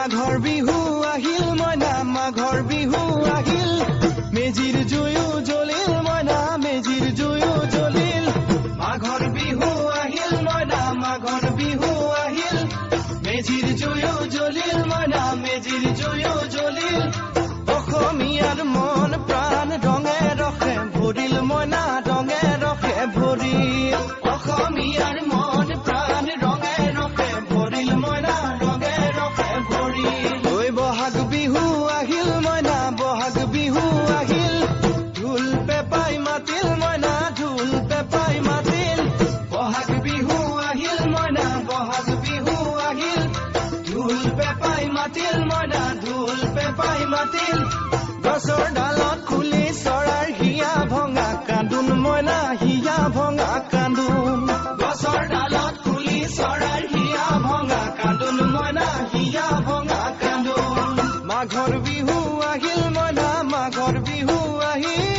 মাঘৰ বিহু আহিল মইনা মাঘৰ বিহু আহিল মেজিৰ জুয়ো জ্বলিল মইনা মেজিৰ জুয়ো জ্বলিল মাঘৰ বিহু আহিল মইনা মাঘৰ বিহু আহিল মেজিৰ জুয়ো জ্বলিল মইনা মেজিৰ জুয়ো জ্বলিল অসমীয়াৰ মন প্ৰাণ ৰঙে ৰখে ভৰিল মইনা ৰঙে ৰখে ভৰিল অসমীয়াৰ মন প্ৰাণ ৰঙে ৰখে ভৰিল মইনা ৰঙে ৰখে ভৰিল ঐ বহাগ বিহু আহিল মইনা বহাগ বিহু আহিল ঢোল পেপাই মাতিল মইনা ঢোল পেপাই মাতিল বহাগ বিহু আহিল মইনা বহাগ বিহু আহিল ঢোল পেপাই মাতিল মইনা ঢোল পেপাই মাতিল গছৰ ডালত খুলি চৰাৰ হিয়া ভঙা কান্দোন মইনা হিয়া ভঙা কান্দোন গছৰ ডালত খুলি চৰাৰ হিয়া ভঙা কান্দোন মইনা হিয়া ভঙা কান্দোন মাঘৰ বিহু আহিল মইনা মাঘৰ বিহু আহিল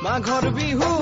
মাঘৰ বিহু